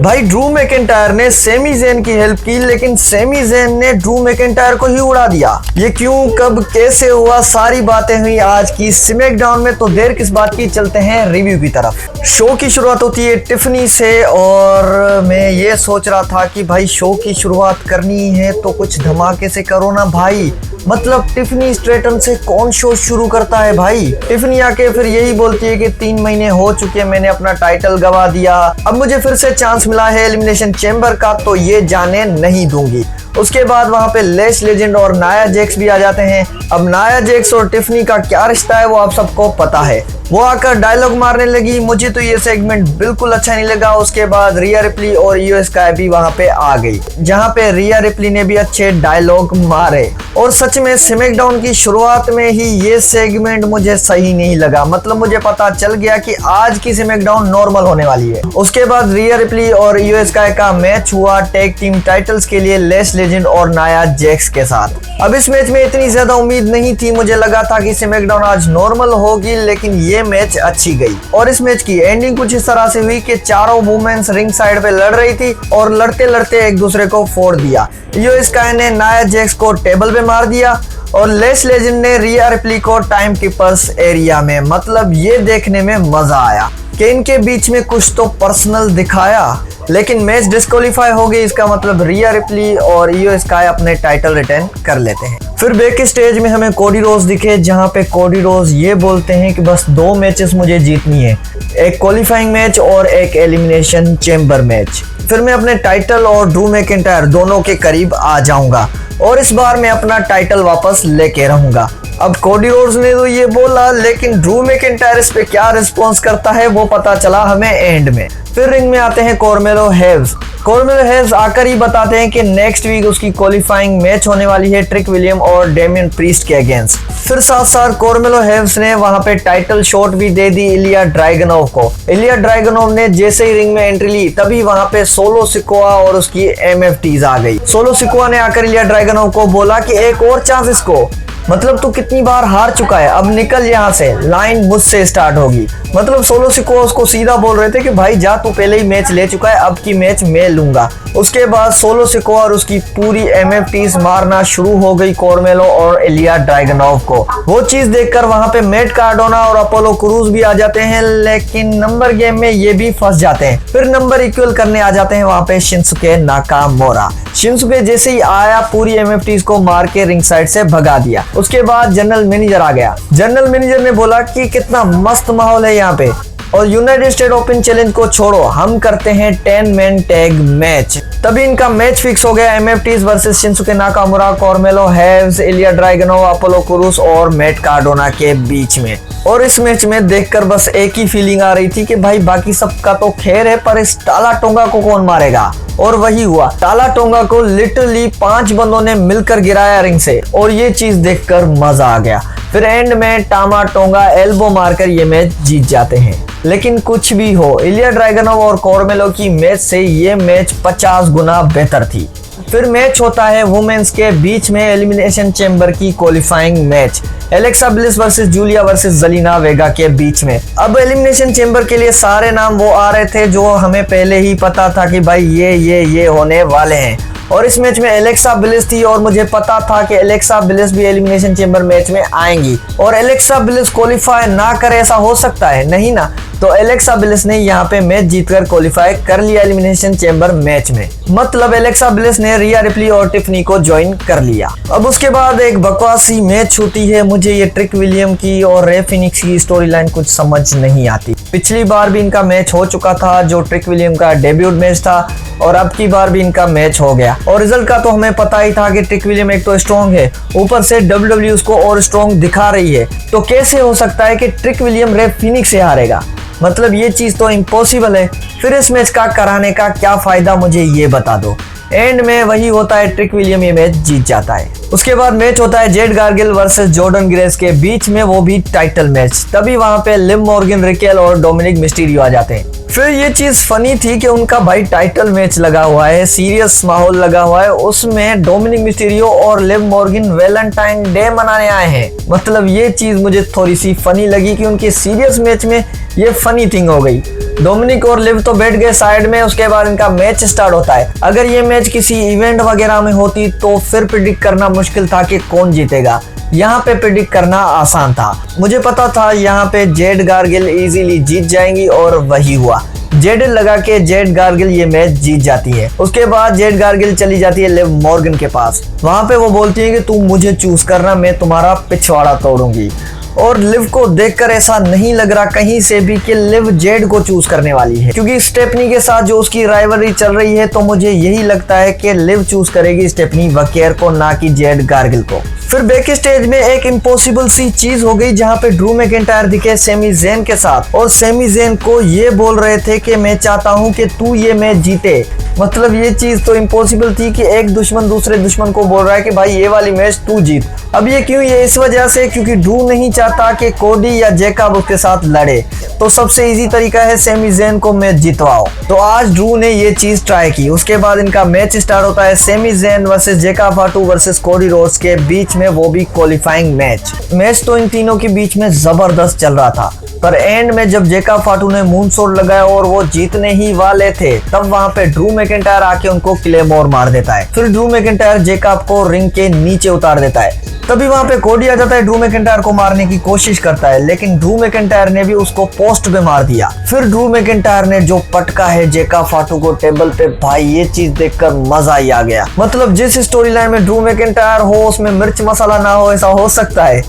भाई Drew McIntyre ने semi Zen की हेल्प की, लेकिन सेमी ज़ेन ने ड्रू मैकिंटायर को ही उड़ा दिया। ये क्यों, कब, कैसे हुआ, सारी बातें हुई आज की स्मैकडाउन में। तो देर किस बात की, चलते हैं रिव्यू की तरफ। शो की शुरुआत होती है टिफनी से और मैं ये सोच रहा था कि भाई शो की शुरुआत करनी है तो कुछ धमाके से करो ना भाई। मतलब टिफनी स्ट्रेटन से कौन शो शुरू करता है भाई। टिफनी आके फिर यही बोलती है कि 3 महीने हो चुके हैं, मैंने अपना टाइटल गवा दिया, अब मुझे फिर से चांस मिला है एलिमिनेशन चैम्बर का, तो ये जाने नहीं दूंगी। उसके बाद वहां पे लैश लेजेंड और नाया जैक्स भी आ जाते हैं। अब नाया जैक्स और टिफनी का क्या रिश्ता है वो आप सबको पता है। वो आकर डायलॉग मारने लगी, मुझे तो ये सेगमेंट बिल्कुल अच्छा नहीं लगा। उसके बाद रिया रिप्ली और ईयो स्काई भी वहां पे आ गई, जहां पे रिया रिप्ली ने भी अच्छे डायलॉग मारे। और सच में स्मैकडाउन की शुरुआत में ही ये सेगमेंट मुझे सही नहीं लगा। मतलब मुझे पता चल गया कि आज की स्मैकडाउन नॉर्मल होने वाली है। उसके बाद रिया रिप्ली और ईयो स्काई का मैच हुआ टैग टीम टाइटल्स के लिए लैश लेजेंड और नाया जैक्स के साथ। अब इस मैच में इतनी ज्यादा उम्मीद नहीं थी, मुझे लगा था कि स्मैकडाउन आज नॉर्मल होगी, लेकिन ये मैच अच्छी गई। और इस मैच की एंडिंग कुछ इस तरह से हुई कि चारों वुमेन्स रिंग साइड पे लड़ रही थी और लड़ते लड़ते एक दूसरे को फोड़ दिया। ईयो स्काई ने नाया जैक्स को टेबल पे मार दिया और लैश लेजेंड ने रिया रिप्ली को टाइम कीपर्स एरिया में। मतलब ये देखने में मजा आया कि इनके बीच में कुछ तो पर्सनल दिखाया, लेकिन मैच डिस्क्वालीफाई हो गई। इसका मतलब रिया रिप्ली और ईयो स्काई अपने टाइटल रिटेन कर लेते हैं। फिर बैक स्टेज में हमें कोडी रोज दिखे, जहां पे कोडी रोज ये बोलते हैं कि बस 2 मैचेस मुझे जीतनी है, एक क्वालिफाइंग मैच और एक एलिमिनेशन चैम्बर मैच। फिर मैं अपने टाइटल और ड्रू मैकिंटायर दोनों के करीब आ जाऊंगा और इस बार मैं अपना टाइटल वापस लेके रहूंगा। अब कोडी रोड्स ने तो ये बोला, लेकिन ड्रू मैकिंटायर इस पे क्या रिस्पॉन्स करता है वो पता चला हमें एंड में। फिर रिंग में आते हैं कार्मेलो हैव्स। कार्मेलो हैव्स आकर ही बताते हैं कि नेक्स्ट वीक उसकी क्वालिफाइंग मैच होने वाली है ट्रिक विलियम और डेमियन प्रीस्ट के अगेंस्ट। फिर साथ साथ कार्मेलो हैव्स ने वहां पे टाइटल शॉट भी दे दी इलिया ड्रैगुनोव को। इलिया ड्रैगुनोव ने जैसे ही रिंग में एंट्री ली तभी वहां पे सोलो सिकोआ और उसकी MFTs आ गई। सोलो सिकोआ ने आकर इलिया ड्रैगुनोव को बोला कि एक और चांस इसको, मतलब तू कितनी बार हार चुका है, अब निकल यहाँ से, लाइन मुझसे स्टार्ट होगी। मतलब सोलो सिकोआ उसको सीधा बोल रहे थे कि भाई जा, तू पहले ही मैच ले चुका है, अब की मैच मैं लूंगा। उसके बाद सोलो सिकोआ और उसकी पूरी MFTs मारना शुरू हो गई कार्मेलो और इलिया ड्रैगुनोव को। वो चीज देखकर वहां पे मैट कार्डोना और अपोलो क्रूज भी आ जाते हैं, लेकिन नंबर गेम में ये भी फंस जाते हैं। फिर नंबर इक्वल करने आ जाते हैं वहां पे शिंसुके नाकामोरा। शिंसुके जैसे ही आया पूरी MFTs को मार के रिंग साइड से भगा दिया। उसके बाद जनरल मैनेजर आ गया। जनरल मैनेजर ने बोला कि कितना मस्त माहौल है यहाँ पे और यूनाइटेड स्टेट ओपन चैलेंज को छोड़ो, हम करते हैं 10 मैन टैग मैच। तभी इनका मैच फिक्स हो गया, MFTs versus Shinsuke Nakamura, Carmelo Hayes, Ilia Dragunov, Apollo Crews और मैट कार्डोना के बीच में। और इस मैच में देखकर बस एक ही फीलिंग आ रही थी कि भाई बाकी सबका तो खैर है, पर इस टाला टोंगा को कौन मारेगा। और वही हुआ, टाला टोंगा को लिटरली 5 बंदों ने मिलकर गिराया रिंग से और ये चीज देखकर मजा आ गया। फिर एंड में टामा टोंगा एल्बो मारकर ये मैच जीत जाते हैं। लेकिन कुछ भी हो, इलिया ड्रैगुनोव और कार्मेलो की मैच से ये मैच 50 गुना बेहतर थी। फिर मैच होता है वुमेन्स के बीच में एलिमिनेशन चैम्बर की qualifying match, Alexa Bliss versus Julia versus Zelina Vega के बीच में। अब एलिमिनेशन चैम्बर के लिए सारे नाम वो आ रहे थे जो हमें पहले ही पता था कि भाई ये होने वाले हैं। और इस मैच में एलेक्सा ब्लिस थी और मुझे पता था कि एलेक्सा ब्लिस भी एलिमिनेशन चैम्बर मैच में आएंगी। और एलेक्सा ब्लिस क्वालिफाई ना करे ऐसा हो सकता है? नहीं ना। तो एलेक्सा ब्लिस ने यहाँ पे मैच जीतकर क्वालिफाई कर लिया एलिमिनेशन चैम्बर मैच में। मतलब एलेक्सा ब्लिस ने रिया रिप्ली और टिफनी को ज्वाइन कर लिया। अब उसके बाद एक बकवासी मैच होती है। मुझे ये ट्रिक विलियम की और रे फिनिक्स की स्टोरी लाइन कुछ समझ नहीं आती। पिछली बार भी इनका मैच हो चुका था जो ट्रिक विलियम का डेब्यूट मैच था और अब की बार भी इनका मैच हो गया। और रिजल्ट का तो हमें पता ही था कि ट्रिक विलियम एक तो स्ट्रॉन्ग है, ऊपर से WWE उसको और स्ट्रॉन्ग दिखा रही है, तो कैसे हो सकता है कि ट्रिक विलियम रे फिनिक्स से हारेगा? मतलब ये चीज तो इम्पॉसिबल है। फिर इस मैच का कराने का क्या फायदा, मुझे ये बता दो। एंड में वही होता है, ट्रिक विलियम ये मैच जीत जाता है। उसके बाद मैच होता है Z gargle versus Jordan grace के बीच में, वो भी टाइटल मैच। तभी वहां पे लिव मॉर्गन, रिकेल और डोमिनिक मिस्टीरियो आ जाते हैं। फिर ये चीज फनी थी कि उनका भाई टाइटल मैच लगा हुआ है, सीरियस माहौल लगा हुआ है, उसमें डोमिनिक मिस्टीरियो और लिव मॉर्गन वैलेंटाइन डे मनाने आए हैं। मतलब ये चीज मुझे थोड़ी सी फनी लगी कि उनके सीरियस मैच में ये फनी थिंग हो गई। डोमिनिक और लिव तो बैठ गए साइड में। उसके बाद इनका मैच स्टार्ट होता है। अगर ये मैच किसी इवेंट वगैरह में होती तो फिर प्रिडिक्ट करना मुश्किल था कि कौन जीतेगा। यहाँ पे प्रिडिक्ट करना आसान था। मुझे पता था यहाँ पे जेड गार्गिल इजीली जीत जाएंगी और वही हुआ। जेड लगा के जेड गार्गिल ये मैच जीत जाती है। उसके बाद जेड गार्गिल चली जाती है लिव मॉर्गन के पास। वहां पे वो बोलती है कि तू मुझे चूज करना, मैं तुम्हारा पिछवाड़ा तोड़ूंगी। और लिव को देखकर ऐसा नहीं लग रहा कहीं से भी कि लिव जेड को चूज करने वाली है, क्योंकि स्टेफनी के साथ जो उसकी राइवलरी चल रही है। तो मुझे यही लगता है कि लिव चूज करेगी स्टेफनी वकेयर को, ना कि जेड गार्गिल को। फिर बैक स्टेज में एक इम्पॉसिबल सी चीज हो गई, जहां पे ड्रू मैकिंटायर दिखे सेमी ज़ेन के साथ और सेमी ज़ेन को ये बोल रहे थे कि मैं चाहता हूं कि तू ये मैच जीते। मतलब ये चीज तो इम्पॉसिबल थी कि एक दुश्मन दूसरे दुश्मन को बोल रहा है कि भाई ये वाली मैच तू जीत। अब ये क्यों? ये इस वजह से क्योंकि ड्रू नहीं चाहता कि कोडी या जैकब उसके साथ लड़े। तो सबसे इजी तरीका है सेमी ज़ेन को मैच जितवाओ। तो आज ड्रू ने ये चीज ट्राई की। उसके बाद इनका मैच स्टार्ट होता है semi Zen versus Jacob फाटू versus Cody Rhodes के बीच में, वो भी क्वालिफाइंग मैच तो इन तीनों के बीच में जबरदस्त चल रहा था। पर एंड में जब जैकब फाटू ने मूनसॉल्ट लगाया और वो जीतने ही वाले थे, तब वहां पे ड्रू मैकिंटायर आके उनको क्लेमोर मार देता है। फिर ड्रू मैकिंटायर जैकब को रिंग के नीचे उतार देता है। तभी वहां पे कोडी आ जाता है, ड्रू मैकिंटायर को मारने की कोशिश करता है, लेकिन ड्रू मैकिंटायर ने भी उसको पोस्ट पे मार दिया। फिर ड्रू मैकिंटायर ने जो पटका है जैकब फाटू को टेबल पे, भाई ये चीज देखकर मजा ही आ गया। मतलब जिस स्टोरी लाइन में ड्रू मैकिंटायर हो उसमें मिर्च मसाला ना हो, ऐसा हो सकता है?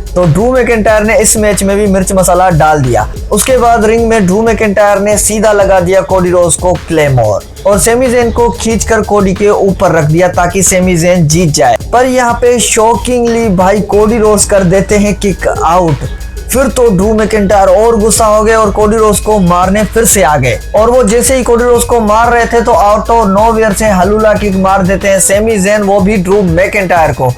तो ड्रू मैकिंटायर ने इस मैच में भी मिर्च मसाला डाल दिया। उसके बाद रिंग में ड्रू मैकिंटायर ने सीधा लगा दिया कोडी रोड्स को क्लेमोर और सेमी ज़ेन को खींचकर कोडी के ऊपर रख दिया ताकि सेमी ज़ेन जीत जाए। पर यहाँ पे शॉकिंगली भाई कोडी रोड्स कर देते हैं किक आउट। फिर तो ड्रू मैकिंटायर और गुस्सा हो गए और कोडी रोड्स को मारने फिर से आ गए। और वो जैसे ही कोडी रोड्स को मार रहे थे तो आउट ऑफ नोवेयर से हलूला किक मार देते हैं सेमी ज़ेन, वो भी ड्रू मैकिंटायर को।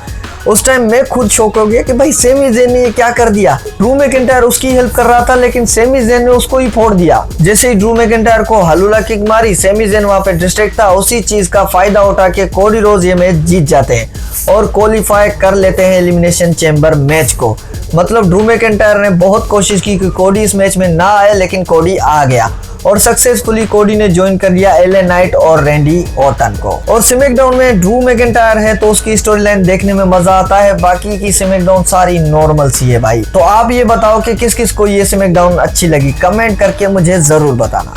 उस टाइम मैं खुद शॉक हो गया कि भाई सेमी ज़ेन ने ये क्या कर दिया। ड्रू मैकिंटायर उसकी हेल्प कर रहा था, लेकिन सेमी ज़ेन ने उसको ही फोड़ दिया। जैसे ही ड्रू मैकिंटायर को हलूला किक मारी, सेमी ज़ेन वहां पे डिस्ट्रैक्ट था। उसी चीज का फायदा उठा के कोडी रोड्स ये मैच जीत जाते हैं और क्वालिफाई कर लेते हैं एलिमिनेशन चैम्बर मैच को। मतलब ड्रू मैकिंटायर ने बहुत कोशिश की कि कोडी इस मैच में ना आए, लेकिन कोडी आ गया और सक्सेसफुली कोडी ने ज्वाइन कर लिया एले नाइट और रैंडी ऑर्टन को। और स्मैकडाउन में ड्रू मैकिंटायर है तो उसकी स्टोरी लाइन देखने में मजा आता है। बाकी की स्मैकडाउन सारी नॉर्मल सी है भाई। तो आप ये बताओ कि किस किस को ये स्मैकडाउन अच्छी लगी, कमेंट करके मुझे जरूर बताना।